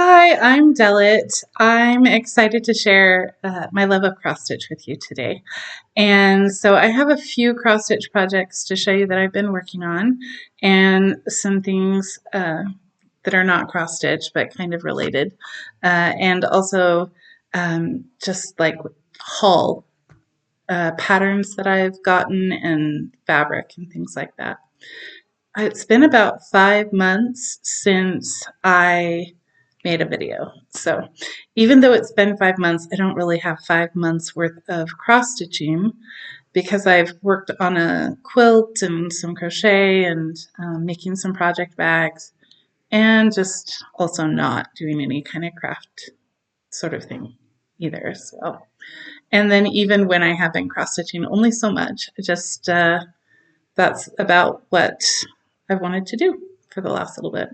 Hi, I'm Delit. I'm excited to share my love of cross stitch with you today. And so I have a few cross stitch projects to show you that I've been working on and some things that are not cross stitch but kind of related. And also just like haul patterns that I've gotten and fabric and things like that. It's been about 5 months since I made a video. So even though it's been 5 months, I don't really have 5 months worth of cross stitching because I've worked on a quilt and some crochet and making some project bags and just also not doing any kind of craft sort of thing either as well. And then even when I have been cross stitching, only so much. Just that's about what I wanted to do for the last little bit.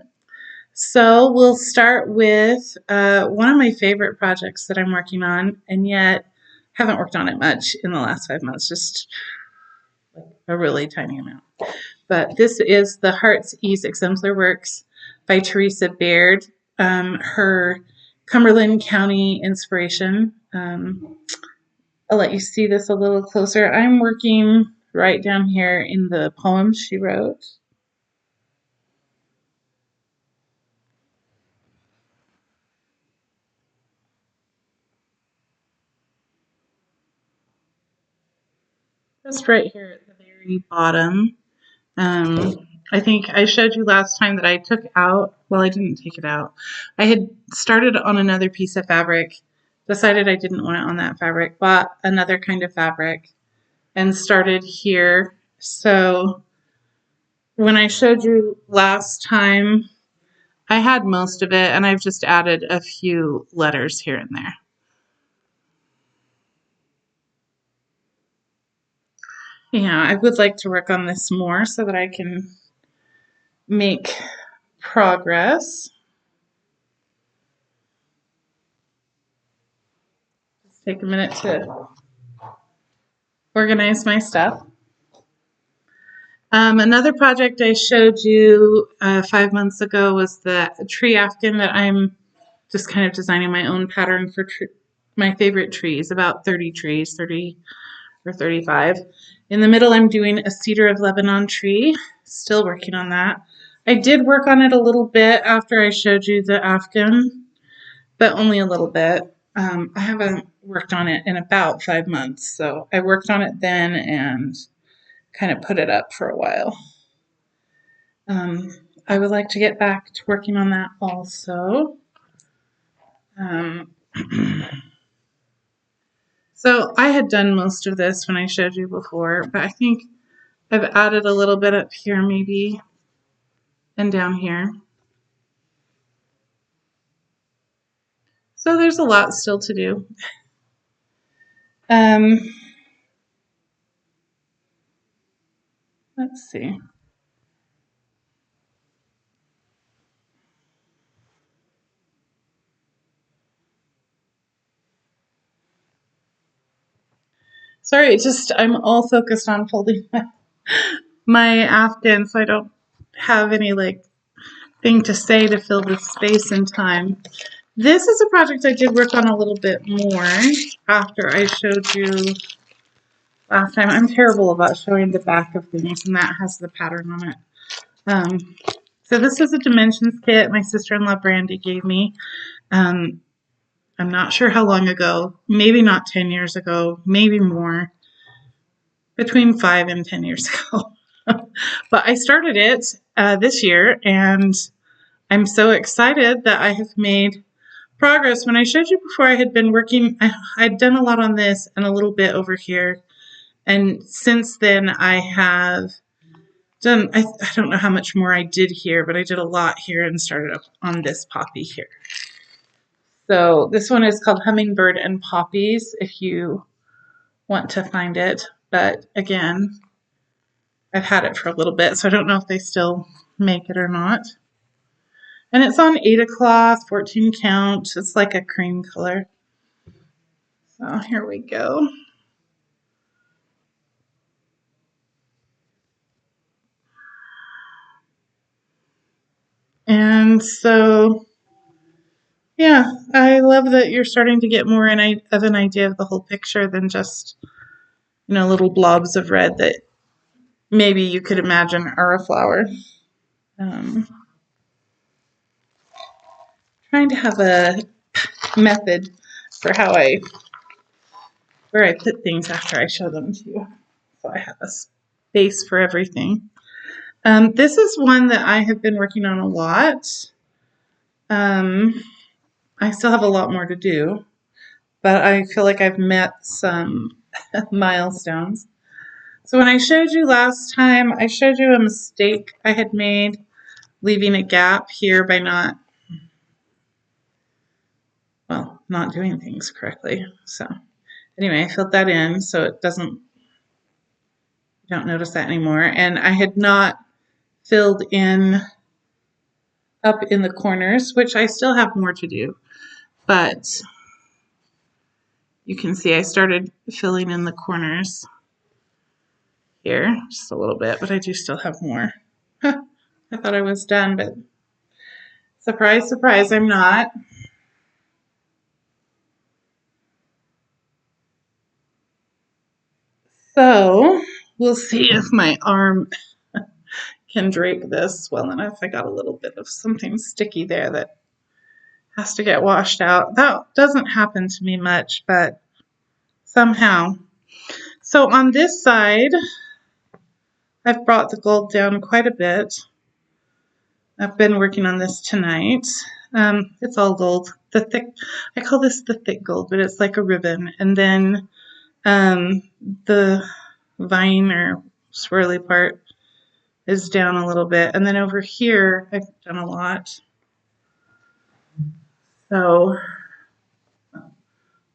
So we'll start with one of my favorite projects that I'm working on, and yet haven't worked on it much in the last 5 months, just a really tiny amount. But this is the Heart's Ease Exemplar Works by Teresa Baird, her Cumberland County inspiration. I'll let you see this a little closer. I'm working right down here in the poems she wrote. Just right here at the very bottom. I think I showed you last time that I took out, well, I didn't take it out. I had started on another piece of fabric, decided I didn't want it on that fabric, bought another kind of fabric, and started here. So when I showed you last time, I had most of it, and I've just added a few letters here and there. Yeah, I would like to work on this more so that I can make progress. Just take a minute to organize my stuff. Another project I showed you 5 months ago was the tree afghan that I'm just kind of designing my own pattern for my favorite trees, about 30 trees, 30 or 35. In the middle, I'm doing a cedar of Lebanon tree, still working on that. I did work on it a little bit after I showed you the afghan, but only a little bit. I haven't worked on it in about 5 months, so I worked on it then and kind of put it up for a while. I would like to get back to working on that also. So I had done most of this when I showed you before, but I think I've added a little bit up here maybe and down here. So there's a lot still to do. Let's see. Sorry, it's just I'm all focused on folding my afghan, so I don't have any thing to say to fill this space and time. This is a project I did work on a little bit more after I showed you last time. I'm terrible about showing the back of things, and that has the pattern on it. So this is a dimensions kit my sister-in-law Brandy gave me. I'm not sure how long ago, maybe not 10 years ago, maybe more, between 5 and 10 years ago. But I started it this year, and I'm so excited that I have made progress. When I showed you before, I had been working, I'd done a lot on this and a little bit over here. And since then, I have done, I don't know how much more I did here, but I did a lot here and started up on this poppy here. So this one is called Hummingbird and Poppies, if you want to find it. But again, I've had it for a little bit, so I don't know if they still make it or not. And it's on Ada cloth, 14 count. It's like a cream color. So here we go. And so Yeah, I love that you're starting to get more of an idea of the whole picture than just, little blobs of red that maybe you could imagine are a flower. Um, Trying to have a method for where I put things after I show them to you. So I have a space for everything. This is one that I have been working on a lot. I still have a lot more to do, but I feel like I've met some milestones. So when I showed you last time, I showed you a mistake I had made leaving a gap here by not doing things correctly. So anyway, I filled that in so it doesn't, you don't notice that anymore. And I had not filled in up in the corners, which I still have more to do. But you can see I started filling in the corners here just a little bit, but I do still have more. I thought I was done, but surprise, surprise, I'm not. So we'll see if my arm can drape this well enough. I got a little bit of something sticky there that has to get washed out. That doesn't happen to me much, but somehow. So on this side, I've brought the gold down quite a bit. I've been working on this tonight. It's all gold. I call this the thick gold, but it's like a ribbon. And then the vine or swirly part is down a little bit. And then over here, I've done a lot. So,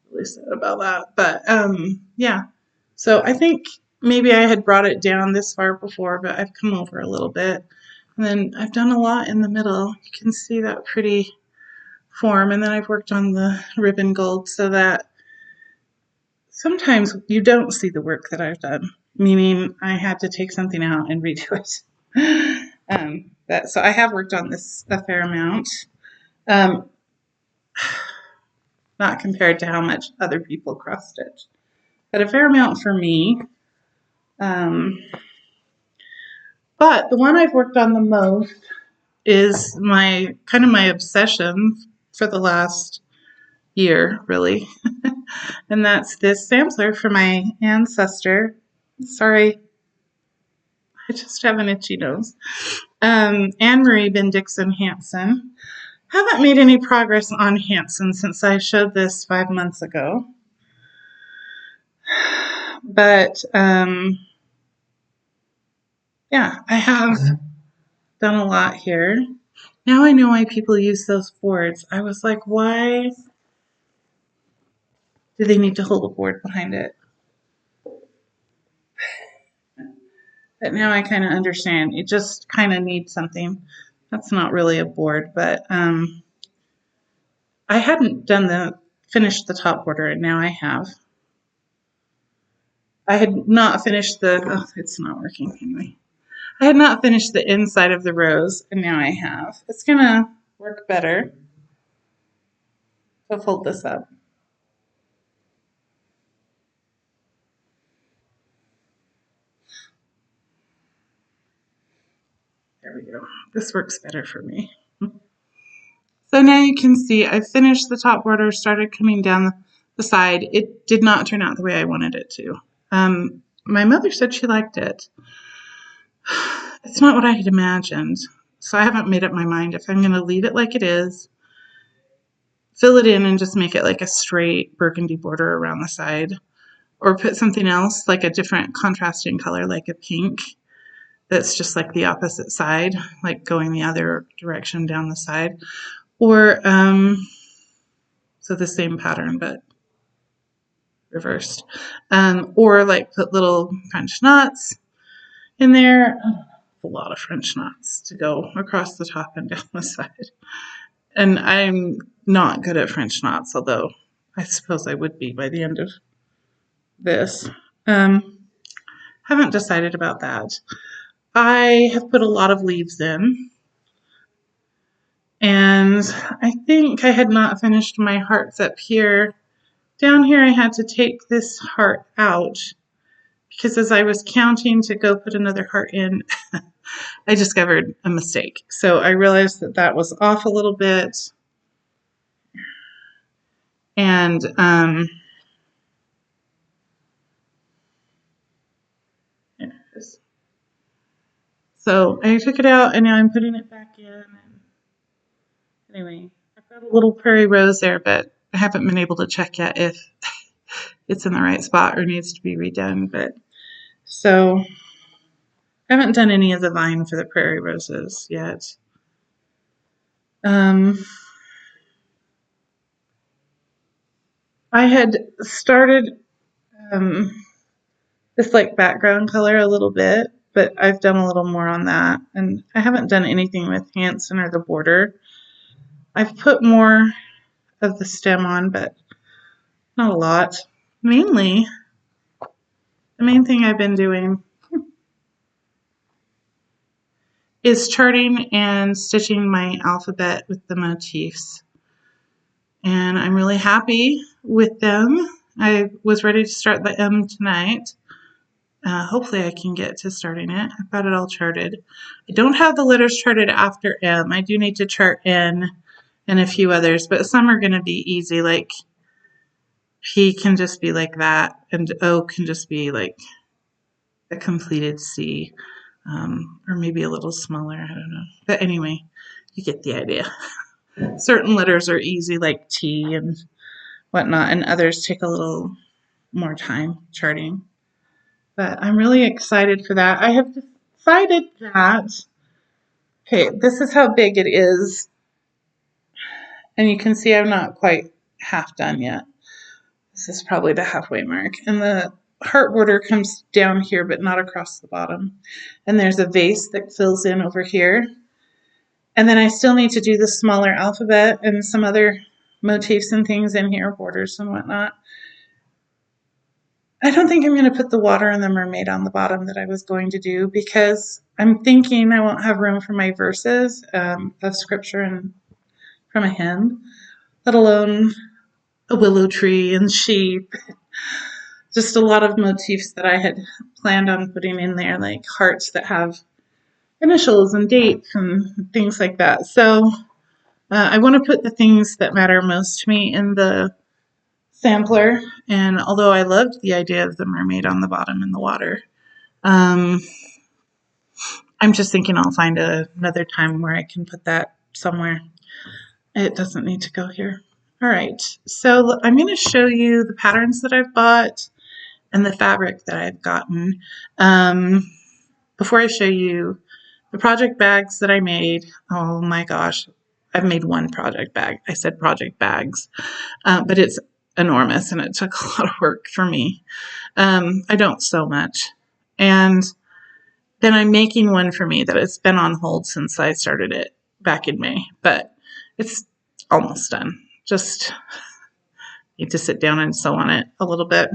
really sad about that. But yeah. So I think maybe I had brought it down this far before, but I've come over a little bit. And then I've done a lot in the middle. You can see that pretty form. And then I've worked on the ribbon gold so that sometimes you don't see the work that I've done, meaning I had to take something out and redo it. So I have worked on this a fair amount, um, not compared to how much other people cross stitch, but a fair amount for me. Um, but the one I've worked on the most is my obsession for the last year, really. And that's this sampler for my ancestor. Sorry, I just have an itchy nose. Anne Marie Bendixson Hanson. Haven't made any progress on Hanson since I showed this 5 months ago. But yeah, I have done a lot here. Now I know why people use those boards. I was like, why do they need to hold a board behind it? But now I kind of understand. It just kind of needs something. That's not really a board, but I hadn't finished the top border, and now I have. I had not finished it's not working anyway. I had not finished the inside of the rose, and now I have. It's gonna work better to fold this up. There we go. This works better for me. So now you can see I finished the top border, started coming down the side. It did not turn out the way I wanted it to. My mother said she liked it. It's not what I had imagined. So I haven't made up my mind if I'm going to leave it like it is, fill it in and just make it like a straight burgundy border around the side, or put something else like a different contrasting color like a pink that's just like the opposite side, like going the other direction down the side, or so the same pattern but reversed, or like put little French knots in there. A lot of French knots to go across the top and down the side. And I'm not good at French knots, although I suppose I would be by the end of this. Haven't decided about that. I have put a lot of leaves in, And I think I had not finished my hearts up here. Down here I had to take this heart out because as I was counting to go put another heart in, I discovered a mistake. So I realized that that was off a little bit. And so I took it out and now I'm putting it back in. And anyway, I've got a little prairie rose there, but I haven't been able to check yet if it's in the right spot or needs to be redone. But so I haven't done any of the vine for the prairie roses yet. I had started this like background color a little bit, but I've done a little more on that. And I haven't done anything with Hanson or the border. I've put more of the stem on, but not a lot. Mainly, the main thing I've been doing is charting and stitching my alphabet with the motifs. And I'm really happy with them. I was ready to start the M tonight. Hopefully I can get to starting it. I've got it all charted. I don't have the letters charted after M. I do need to chart N and a few others, but some are going to be easy. Like P can just be like that, and O can just be like a completed C, or maybe a little smaller. I don't know. But anyway, you get the idea. Certain letters are easy, like T and whatnot, and others take a little more time charting. But I'm really excited for that. I have decided that, okay, this is how big it is. And you can see I'm not quite half done yet. This is probably the halfway mark. And the heart border comes down here, but not across the bottom. And there's a vase that fills in over here. And then I still need to do the smaller alphabet and some other motifs and things in here, borders and whatnot. I don't think I'm going to put the water and the mermaid on the bottom that I was going to do because I'm thinking I won't have room for my verses of scripture and from a hymn, let alone a willow tree and sheep. Just a lot of motifs that I had planned on putting in there, like hearts that have initials and dates and things like that. So I want to put the things that matter most to me in the sampler. And although I loved the idea of the mermaid on the bottom in the water, I'm just thinking I'll find another time where I can put that somewhere. It doesn't need to go here. All right, so I'm going to show you the patterns that I've bought and the fabric that I've gotten. Before I show you the project bags that I made, oh my gosh, I've made one project bag. I said project bags, but it's enormous and it took a lot of work for me. I don't sew much. And then I'm making one for me that has been on hold since I started it back in May, but it's almost done. Just need to sit down and sew on it a little bit.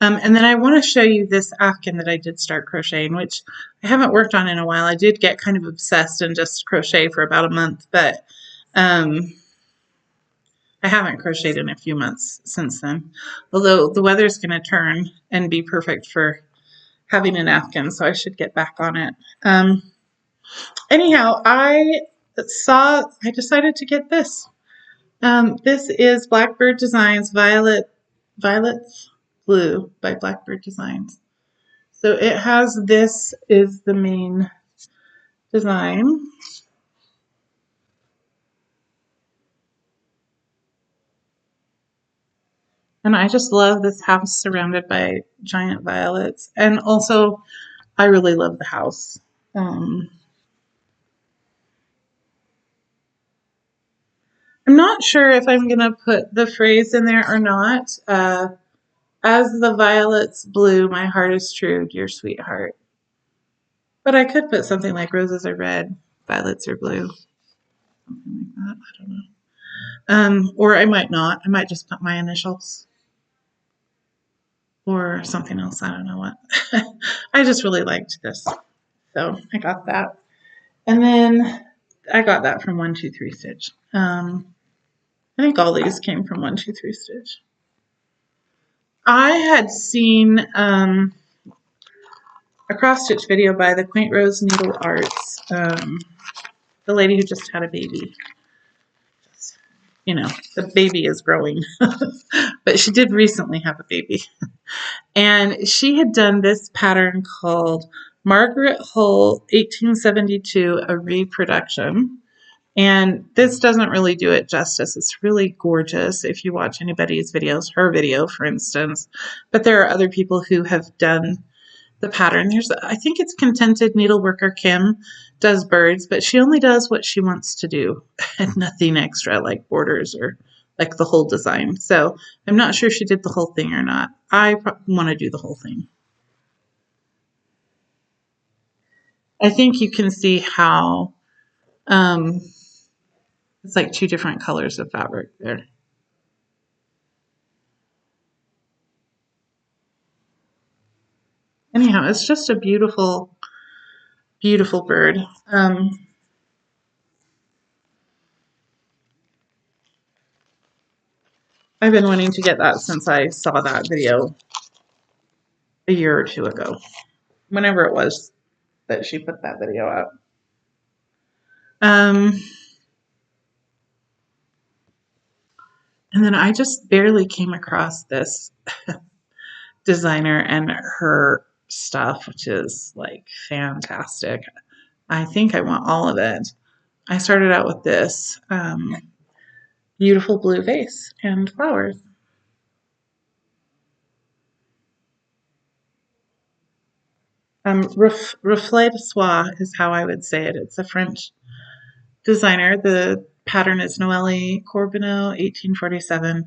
And then I want to show you this afghan that I did start crocheting, which I haven't worked on in a while. I did get kind of obsessed and just crochet for about a month, but I haven't crocheted in a few months since then. Although the weather's going to turn and be perfect for having an afghan, so I should get back on it. Anyhow, I decided to get this. This is Blackbird Designs Violet's Blue by Blackbird Designs. So it has, this is the main design. And I just love this house surrounded by giant violets. And also, I really love the house. I'm not sure if I'm going to put the phrase in there or not. As the violets blue, my heart is true, dear sweetheart. But I could put something like roses are red, violets are blue. Something like that. I don't know. Or I might not. I might just put my initials. Or something else. I don't know what. I just really liked this. So I got that. And then I got that from 123 Stitch. I think all these came from 123 Stitch. I had seen a cross stitch video by the Quaint Rose Needle Arts, the lady who just had a baby. You know, the baby is growing, but she did recently have a baby. And she had done this pattern called Margaret Hull 1872, a reproduction. And this doesn't really do it justice. It's really gorgeous if you watch anybody's videos, her video, for instance. But there are other people who have done the pattern. I think it's Contented Needleworker Kim does birds, but she only does what she wants to do and nothing extra like borders or like the whole design. So I'm not sure if she did the whole thing or not. I want to do the whole thing. I think you can see how it's like two different colors of fabric there. Anyhow, it's just a beautiful, beautiful bird. I've been wanting to get that since I saw that video a year or two ago, whenever it was that she put that video out. And then I just barely came across this designer and her stuff, which is like fantastic. I think I want all of it. I started out with this beautiful blue vase and flowers. Reflet de Soie is how I would say it. It's a French designer. The pattern is Noëlle Corbineau, 1847,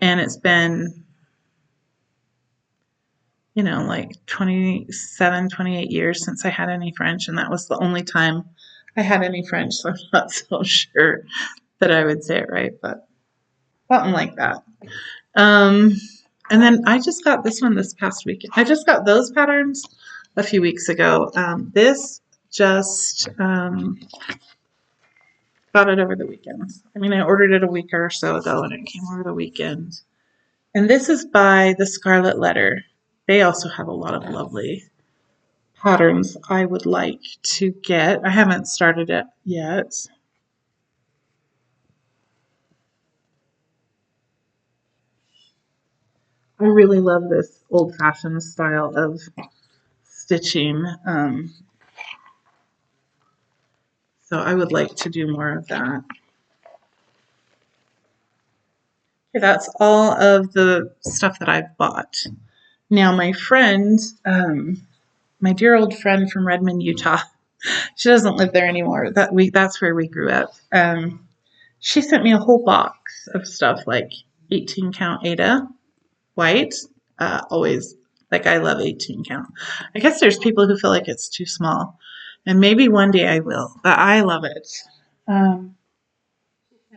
and it's been, you know, like 27, 28 years since I had any French, and that was the only time I had any French, so I'm not so sure that I would say it right, but something like that. And then I just got this one this past week. I just got those patterns a few weeks ago. This just got it over the weekend. I mean, I ordered it a week or so ago and it came over the weekend. And this is by the Scarlet Letter. They also have a lot of lovely patterns I would like to get. I haven't started it yet. I really love this old-fashioned style of stitching. So I would like to do more of that. Okay, that's all of the stuff that I've bought. Now my friend, my dear old friend from Redmond, Utah, she doesn't live there anymore. That's where we grew up. She sent me a whole box of stuff like 18 count Aida white. Always, like, I love 18 count. I guess there's people who feel like it's too small, and maybe one day I will, but I love it.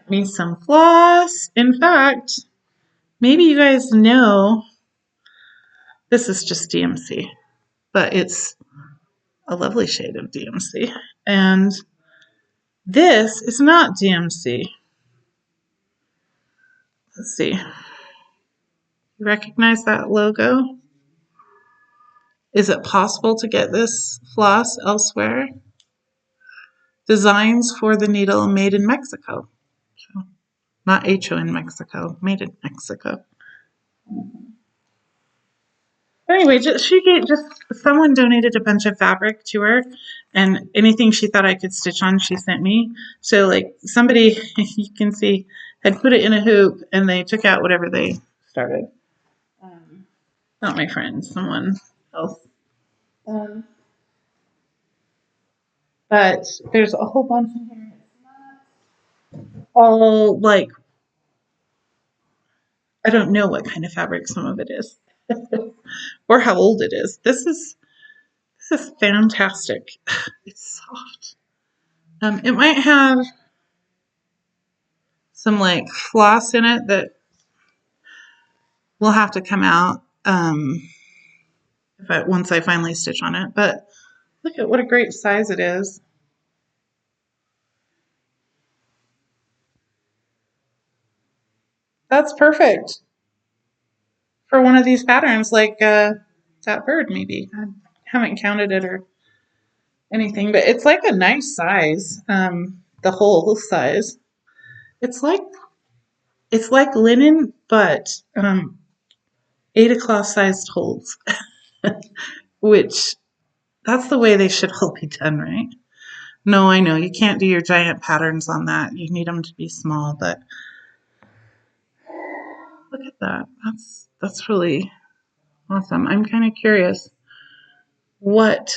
Me some floss. In fact, maybe you guys know this is just DMC, but it's a lovely shade of DMC. And this is not DMC. Let's see. You recognize that logo? Is it possible to get this floss elsewhere? Designs for the needle made in Mexico. Not hecho in Mexico, made in Mexico. Anyway, just someone donated a bunch of fabric to her, and anything she thought I could stitch on, she sent me. So, like, somebody, you can see, had put it in a hoop, and they took out whatever they started. Not my friend, someone else. But there's a whole bunch in here. It's not all, like, I don't know what kind of fabric some of it is, or how old it is. This is fantastic. It's soft. It might have some like floss in it that will have to come out once I finally stitch on it. But look at what a great size it is. That's perfect for one of these patterns, like that bird maybe. I haven't counted it or anything, but it's like a nice size, the whole size. It's like it's like linen, but 8 o'clock sized holes, which that's the way they should all be done, right? No, I know you can't do your giant patterns on that. You need them to be small, but look at that. That's really awesome. I'm kind of curious. What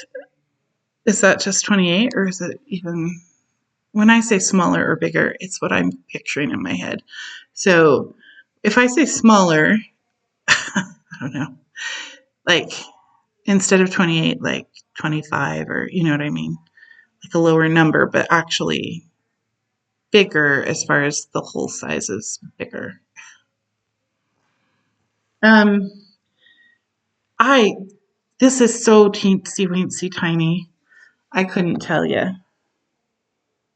is that? Just 28, or is it even? When I say smaller or bigger, it's what I'm picturing in my head. So if I say smaller, I don't know, like instead of 28, like 25, or you know what I mean, like a lower number, but actually bigger as far as the whole size is bigger. Um, I This is so teensy weensy tiny. I couldn't tell you,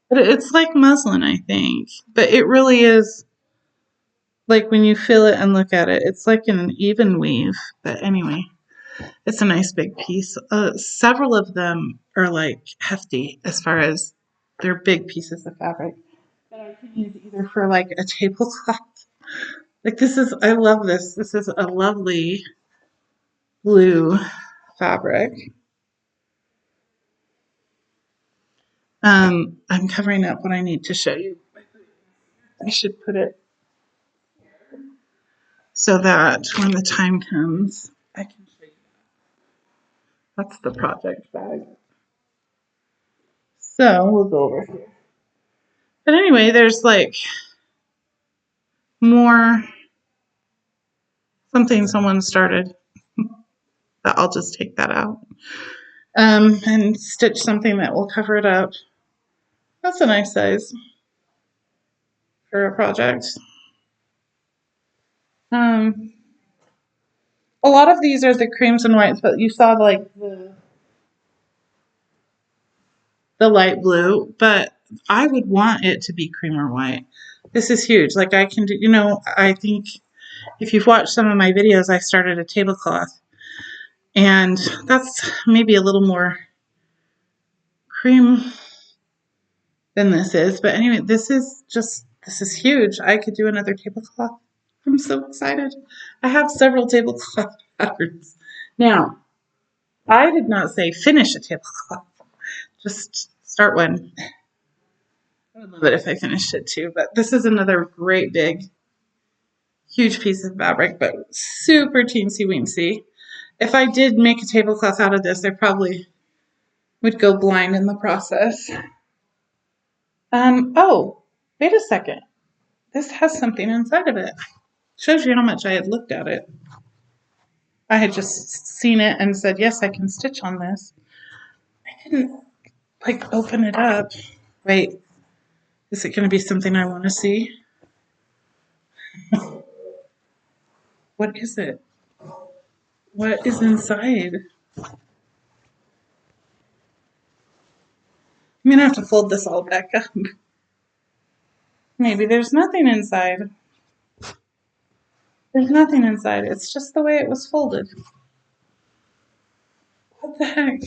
but it's like muslin, I think. But it really is like when you feel it and look at it, it's like an even weave. But anyway, it's a nice big piece. Several of them are like hefty as far as they're big pieces of fabric that I can use either for like a tablecloth. Like this is, I love this. This is a lovely blue fabric. I'm covering up what I need to show you. I should put it so that when the time comes, I can show you. That's the project bag. So we'll go over here. But anyway, there's like more something someone started that I'll just take that out and stitch something that will cover it up. That's a nice size for a project. Um, a lot of these are the creams and whites, but you saw like the light blue, but I would want it to be cream or white. This is huge. Like I can do, I think if you've watched some of my videos, I started a tablecloth, and that's maybe a little more cream than this is. But anyway, this is huge. I could do another tablecloth. I'm so excited. I have several tablecloth patterns. Now, I did not say finish a tablecloth. Just start one. I would love it if I finished it too, but this is another great big, huge piece of fabric, but super teensy weensy. If I did make a tablecloth out of this, I probably would go blind in the process. Oh, wait a second. This has something inside of it. Shows you how much I had looked at it. I had just seen it and said, yes, I can stitch on this. I didn't like open it up. Wait, is it going to be something I want to see? What is it? What is inside? I'm going to have to fold this all back up. Maybe there's nothing inside. There's nothing inside. It's just the way it was folded. What the heck?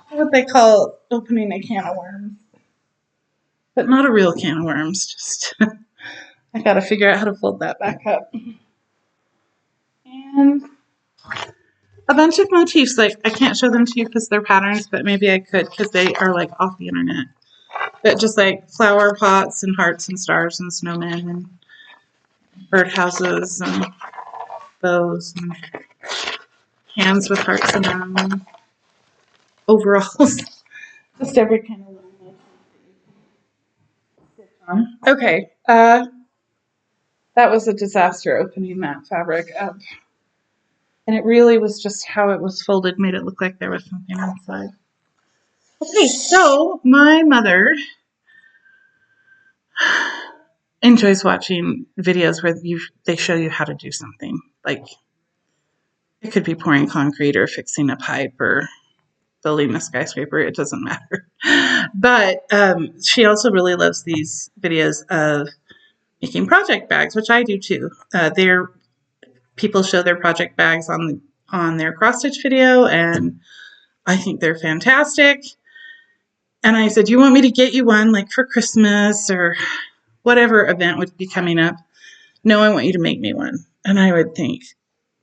What they call opening a can of worms. But not a real can of worms. Just, I gotta figure out how to fold that back up. And a bunch of motifs. Like, I can't show them to you because they're patterns, but maybe I could because they are like off the internet. But just like flower pots and hearts and stars and snowmen and birdhouses and bows and hands with hearts in them and overalls. Just every kind of little motif that you can stitch on. Okay, that was a disaster opening that fabric up. And it really was just how it was folded made it look like there was something inside. Okay, so my mother enjoys watching videos where they show you how to do something. Like, it could be pouring concrete or fixing a pipe or building a skyscraper. It doesn't matter. But she also really loves these videos of making project bags, which I do too. People show their project bags on their cross stitch video, and I think they're fantastic. And I said, "You want me to get you one like for Christmas or whatever event would be coming up?" "No, I want you to make me one." And I would think,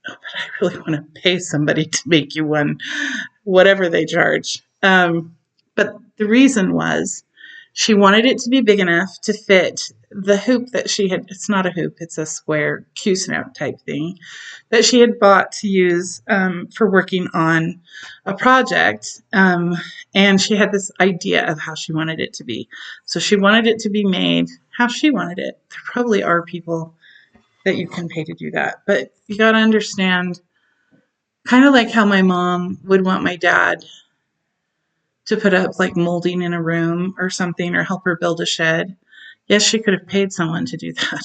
"Oh, but I really want to pay somebody to make you one, whatever they charge." But the reason was she wanted it to be big enough to fit the hoop that she had. It's not a hoop, it's a square Q-snap type thing that she had bought to use for working on a project. And she had this idea of how she wanted it to be. So she wanted it to be made how she wanted it. There probably are people that you can pay to do that. But you got to understand, kind of like how my mom would want my dad to put up like molding in a room or something or help her build a shed. Yes, she could have paid someone to do that,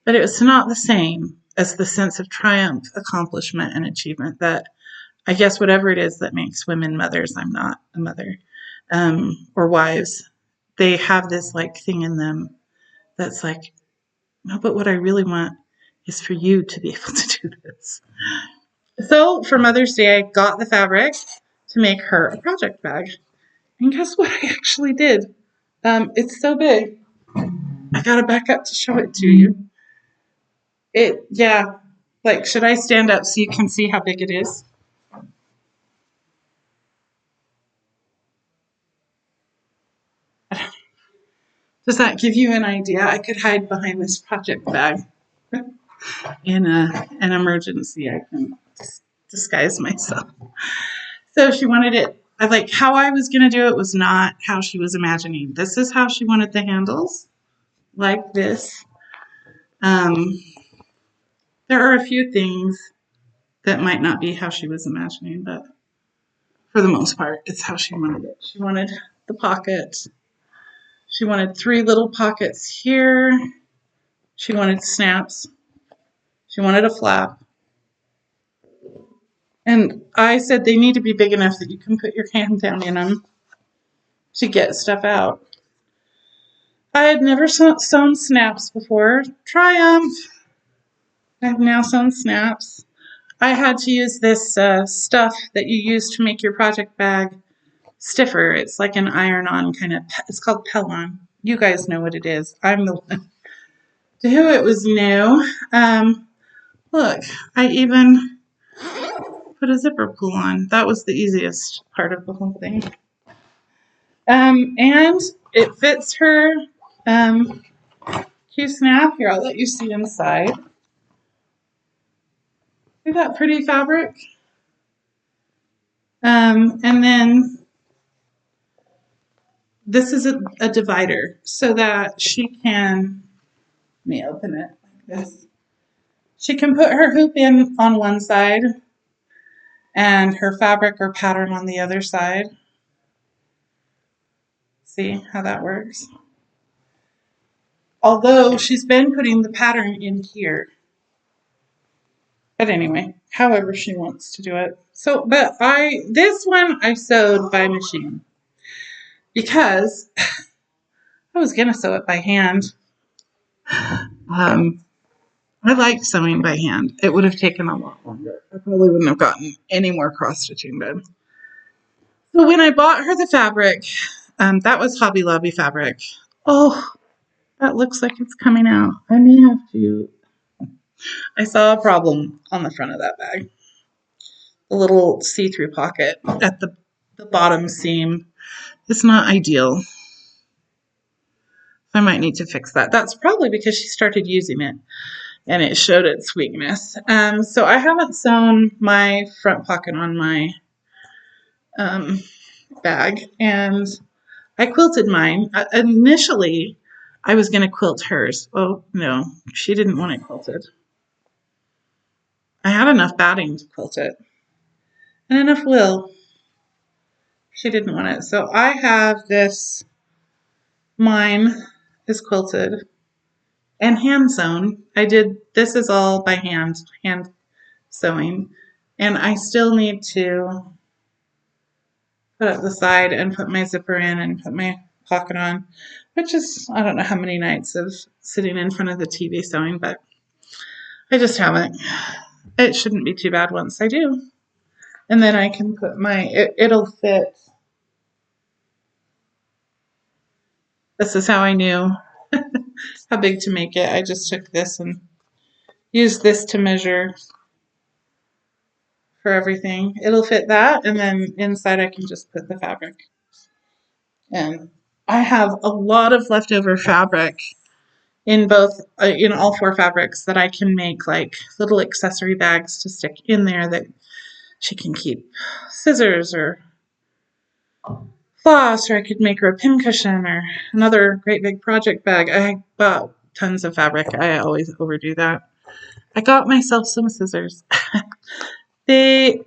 but it was not the same as the sense of triumph, accomplishment, and achievement that I guess whatever it is that makes women mothers. I'm not a mother, or wives. They have this like thing in them that's like, no, but what I really want is for you to be able to do this. So for Mother's Day, I got the fabric to make her a project bag. And guess what I actually did? It's so big. I gotta back up to show it to you. Yeah, like, should I stand up so you can see how big it is? Does that give you an idea? I could hide behind this project bag in an emergency. I can disguise myself. So she wanted it. I like how I was going to do it was not how she was imagining. This is how she wanted the handles, like this. There are a few things that might not be how she was imagining, but for the most part, it's how she wanted it. She wanted the pocket. She wanted 3 little pockets here. She wanted snaps. She wanted a flap. And I said they need to be big enough that you can put your hand down in them to get stuff out. I had never sewn snaps before. Triumph! I've now sewn snaps. I had to use this stuff that you use to make your project bag stiffer. It's like an iron-on kind of, it's called Pellon. You guys know what it is. I'm the one to who it was new. Look, I even put a zipper pull on. That was the easiest part of the whole thing. And it fits her Q-snap. Here, I'll let you see inside. See that pretty fabric? And then this is a divider so that she can, let me open it like this. She can put her hoop in on one side and her fabric or pattern on the other side. See how that works? Although she's been putting the pattern in here. But anyway, however she wants to do it. So, but this one I sewed by machine because I was going to sew it by hand. I like sewing by hand. It would have taken a lot longer. I probably wouldn't have gotten any more cross stitching done. So when I bought her the fabric, that was Hobby Lobby fabric. Oh, that looks like it's coming out. I may have to. I saw a problem on the front of that bag. The little see-through pocket at the bottom seam. It's not ideal. I might need to fix that. That's probably because she started using it and it showed its weakness. So I haven't sewn my front pocket on my bag, and I quilted mine. Initially, I was going to quilt hers. Oh, no, she didn't want it quilted. I had enough batting to quilt it and enough wool. She didn't want it. So I have this, mine is quilted and hand sewn. This is all by hand sewing. And I still need to put up the side and put my zipper in and put my pocket on, which is, I don't know how many nights of sitting in front of the TV sewing, but I just haven't. It shouldn't be too bad once I do. And then I can put it'll fit. This is how I knew how big to make it. I just took this and used this to measure for everything. It'll fit that, and then inside I can just put the fabric. And I have a lot of leftover fabric in in all four fabrics that I can make like little accessory bags to stick in there that she can keep scissors or floss, or I could make her a pincushion or another great big project bag. I bought tons of fabric. I always overdo that. I got myself some scissors. They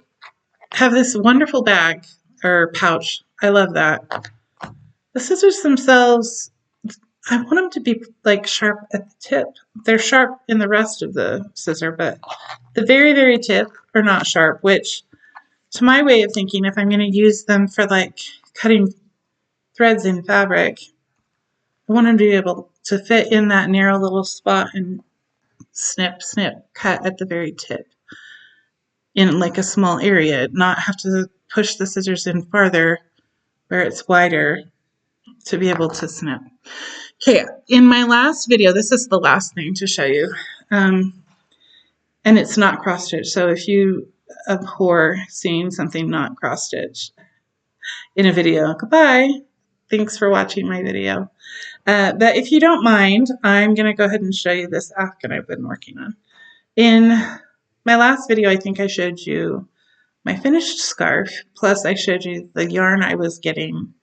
have this wonderful bag or pouch. I love that. The scissors themselves, I want them to be like sharp at the tip. They're sharp in the rest of the scissor, but the very, very tip are not sharp, which to my way of thinking, if I'm going to use them for like cutting threads in fabric, I want them to be able to fit in that narrow little spot and snip, snip, cut at the very tip in like a small area, not have to push the scissors in farther where it's wider to be able to snip. Okay, in my last video, this is the last thing to show you, and it's not cross stitch. So if you abhor seeing something not cross stitch in a video, goodbye. Thanks for watching my video. But if you don't mind, I'm going to go ahead and show you this afghan I've been working on. In my last video, I think I showed you my finished scarf, plus I showed you the yarn I was getting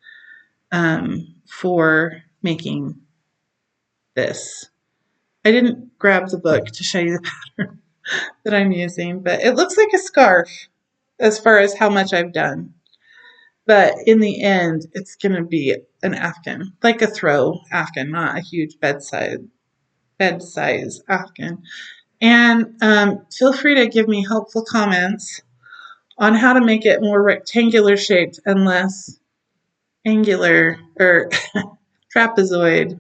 for making this. I didn't grab the book to show you the pattern that I'm using, but it looks like a scarf as far as how much I've done. But in the end, it's going to be an afghan, like a throw afghan, not a huge bed size afghan. And feel free to give me helpful comments on how to make it more rectangular shaped and less angular or trapezoid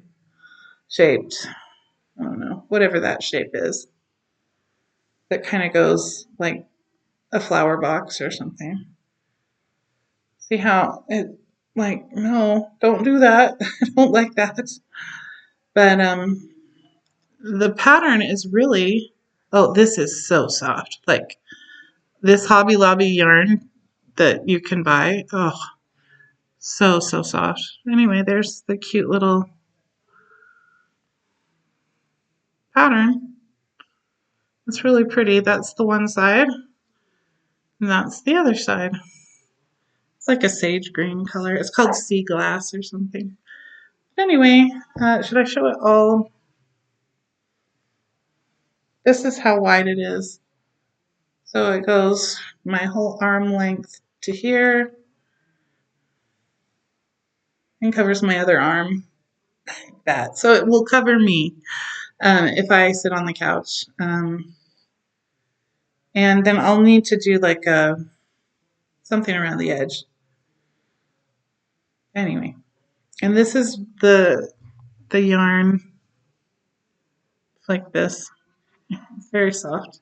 shaped. I don't know, whatever that shape is. That kind of goes like a flower box or something. See how it, like, no, don't do that. I don't like that. But the pattern is really, oh, this is so soft. Like this Hobby Lobby yarn that you can buy. Oh, so, so soft. Anyway, there's the cute little pattern. It's really pretty. That's the one side, and that's the other side. It's like a sage green color. It's called sea glass or something. But anyway, should I show it all? This is how wide it is. So it goes my whole arm length to here and covers my other arm like that. So it will cover me if I sit on the couch. And then I'll need to do like something around the edge. Anyway, and this is the yarn. It's like this. It's very soft.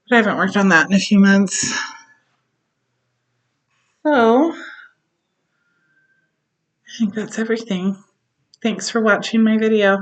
But I haven't worked on that in a few months. So I think that's everything. Thanks for watching my video.